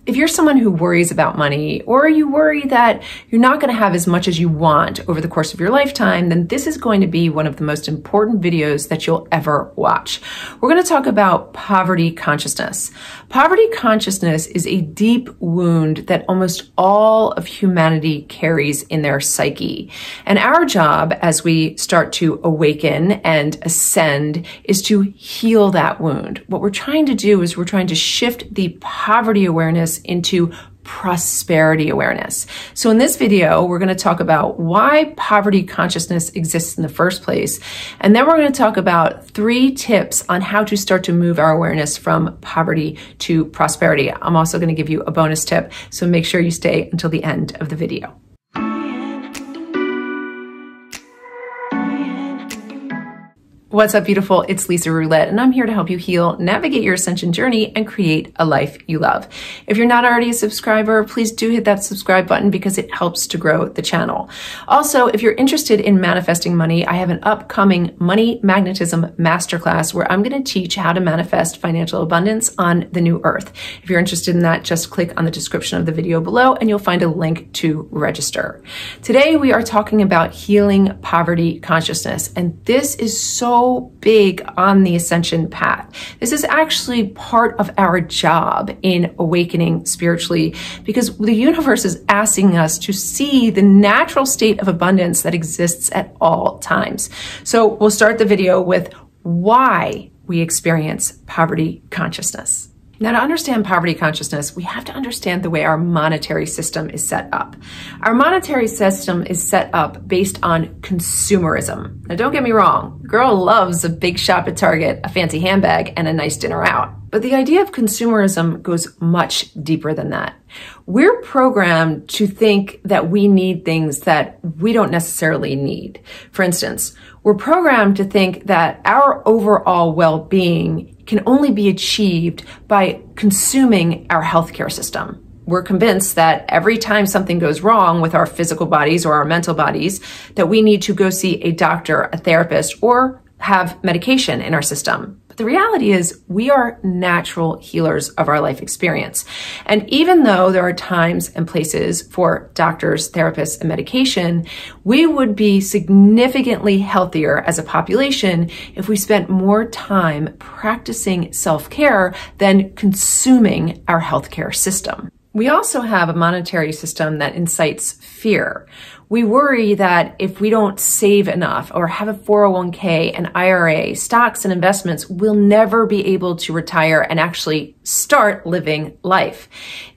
If you're someone who worries about money, or you worry that you're not going to have as much as you want over the course of your lifetime, then this is going to be one of the most important videos that you'll ever watch. We're going to talk about poverty consciousness. Poverty consciousness is a deep wound that almost all of humanity carries in their psyche. And our job as we start to awaken and ascend is to heal that wound. What we're trying to do is we're trying to shift the poverty awareness into prosperity awareness. So in this video, we're going to talk about why poverty consciousness exists in the first place. And then we're going to talk about 3 tips on how to start to move our awareness from poverty to prosperity. I'm also going to give you a bonus tip, so make sure you stay until the end of the video. What's up, beautiful? It's Lisa Roulette, and I'm here to help you heal, navigate your ascension journey, and create a life you love. If you're not already a subscriber, please do hit that subscribe button because it helps to grow the channel. Also, if you're interested in manifesting money, I have an upcoming Money Magnetism Masterclass where I'm going to teach how to manifest financial abundance on the new earth. If you're interested in that, just click on the description of the video below and you'll find a link to register. Today, we are talking about healing poverty consciousness, and this is so big on the ascension path. This is actually part of our job in awakening spiritually because the universe is asking us to see the natural state of abundance that exists at all times. So we'll start the video with why we experience poverty consciousness. Now, to understand poverty consciousness, we have to understand the way our monetary system is set up. Our monetary system is set up based on consumerism. Now, don't get me wrong, girl loves a big shop at Target, a fancy handbag, and a nice dinner out. But the idea of consumerism goes much deeper than that. We're programmed to think that we need things that we don't necessarily need. For instance, we're programmed to think that our overall well-being can only be achieved by consuming our healthcare system. We're convinced that every time something goes wrong with our physical bodies or our mental bodies, that we need to go see a doctor, a therapist, or have medication in our system. But the reality is we are natural healers of our life experience. And even though there are times and places for doctors, therapists, and medication, we would be significantly healthier as a population if we spent more time practicing self-care than consuming our healthcare system. We also have a monetary system that incites fear. We worry that if we don't save enough or have a 401k, an IRA, stocks and investments, we'll never be able to retire and actually start living life.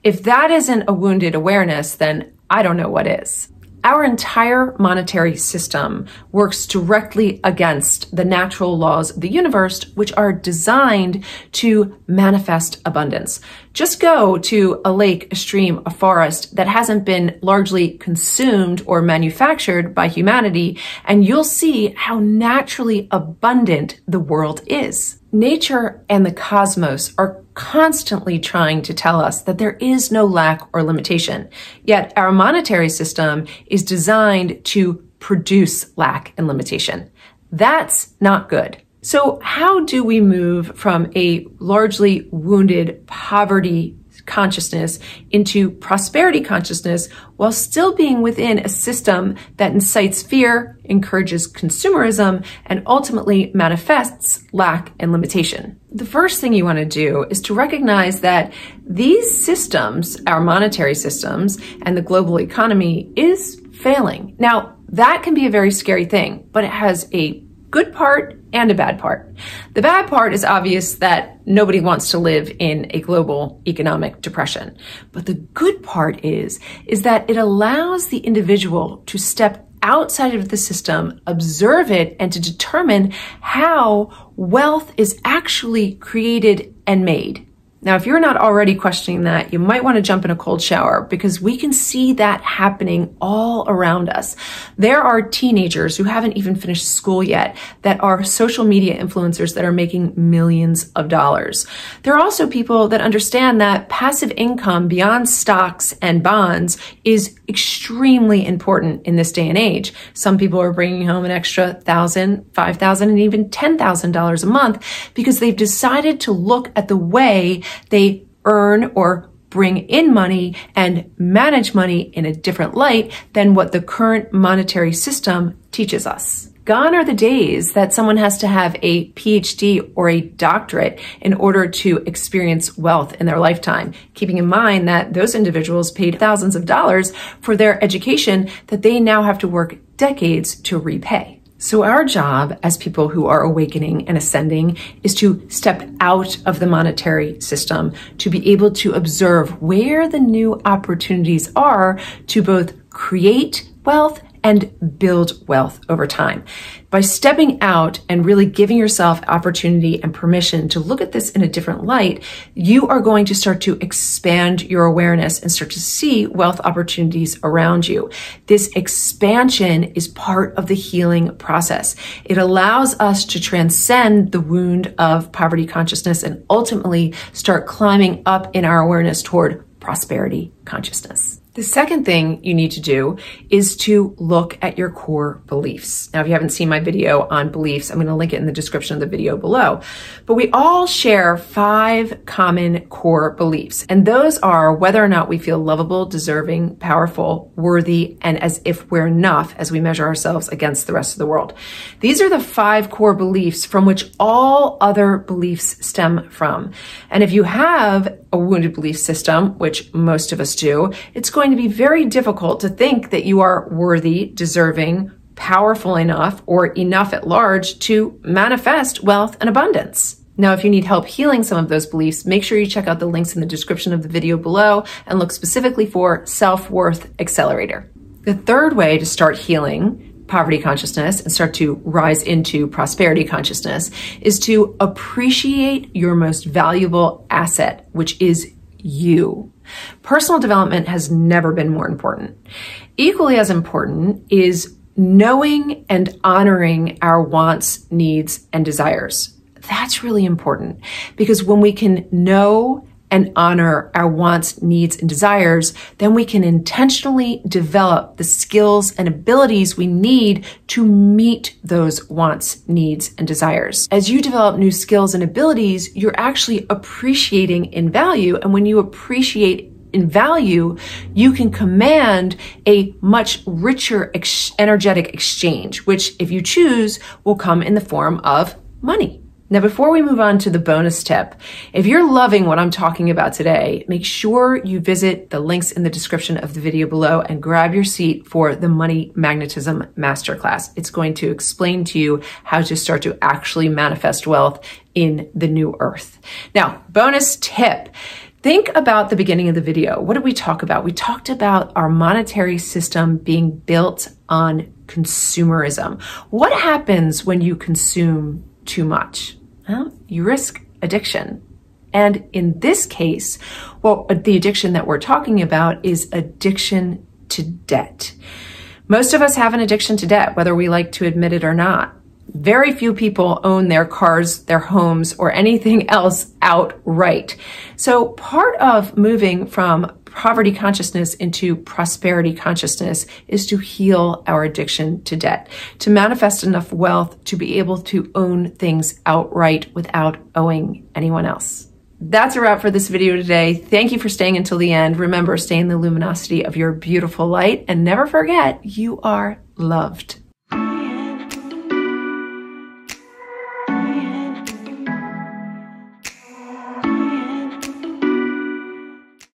If that isn't a wounded awareness, then I don't know what is. Our entire monetary system works directly against the natural laws of the universe, which are designed to manifest abundance. Just go to a lake, a stream, a forest that hasn't been largely consumed or manufactured by humanity, and you'll see how naturally abundant the world is. Nature and the cosmos are constantly trying to tell us that there is no lack or limitation. Yet our monetary system is designed to produce lack and limitation. That's not good. So how do we move from a largely wounded poverty consciousness into prosperity consciousness while still being within a system that incites fear, encourages consumerism, and ultimately manifests lack and limitation? The first thing you want to do is to recognize that these systems, our monetary systems and the global economy, is failing. Now, that can be a very scary thing, but it has a good part and a bad part. The bad part is obvious that nobody wants to live in a global economic depression. But the good part is that it allows the individual to step outside of the system, observe it, and to determine how wealth is actually created and made. Now, if you're not already questioning that, you might want to jump in a cold shower because we can see that happening all around us. There are teenagers who haven't even finished school yet that are social media influencers that are making millions of dollars. There are also people that understand that passive income beyond stocks and bonds is extremely important in this day and age. Some people are bringing home an extra $1,000, $5,000, and even $10,000 a month because they've decided to look at the way they earn or bring in money and manage money in a different light than what the current monetary system teaches us. Gone are the days that someone has to have a PhD or a doctorate in order to experience wealth in their lifetime, keeping in mind that those individuals paid thousands of dollars for their education that they now have to work decades to repay. So our job as people who are awakening and ascending is to step out of the monetary system, to be able to observe where the new opportunities are to both create wealth and build wealth over time. By stepping out and really giving yourself opportunity and permission to look at this in a different light, you are going to start to expand your awareness and start to see wealth opportunities around you. This expansion is part of the healing process. It allows us to transcend the wound of poverty consciousness and ultimately start climbing up in our awareness toward prosperity consciousness. The second thing you need to do is to look at your core beliefs. Now, if you haven't seen my video on beliefs, I'm going to link it in the description of the video below. But we all share 5 common core beliefs. And those are whether or not we feel lovable, deserving, powerful, worthy, and as if we're enough as we measure ourselves against the rest of the world. These are the 5 core beliefs from which all other beliefs stem from. And if you have a wounded belief system, which most of us do, it's going to be very difficult to think that you are worthy, deserving, powerful enough, or enough at large to manifest wealth and abundance. Now, if you need help healing some of those beliefs, make sure you check out the links in the description of the video below and look specifically for Self-Worth Accelerator. The third way to start healing poverty consciousness and start to rise into prosperity consciousness is to appreciate your most valuable asset, which is you. Personal development has never been more important. Equally as important is knowing and honoring our wants, needs, and desires. That's really important because when we can know and honor our wants, needs, and desires, then we can intentionally develop the skills and abilities we need to meet those wants, needs, and desires. As you develop new skills and abilities, you're actually appreciating in value. And when you appreciate in value, you can command a much richer energetic exchange, which if you choose will come in the form of money. Now, before we move on to the bonus tip, if you're loving what I'm talking about today, make sure you visit the links in the description of the video below and grab your seat for the Money Magnetism Masterclass. It's going to explain to you how to start to actually manifest wealth in the new earth. Now, bonus tip. Think about the beginning of the video. What did we talk about? We talked about our monetary system being built on consumerism. What happens when you consume too much? Well, you risk addiction. And in this case, well, the addiction that we're talking about is addiction to debt. Most of us have an addiction to debt, whether we like to admit it or not. Very few people own their cars, their homes, or anything else outright. So part of moving from poverty consciousness into prosperity consciousness is to heal our addiction to debt, to manifest enough wealth to be able to own things outright without owing anyone else. That's a wrap for this video today. Thank you for staying until the end. Remember, stay in the luminosity of your beautiful light and never forget you are loved.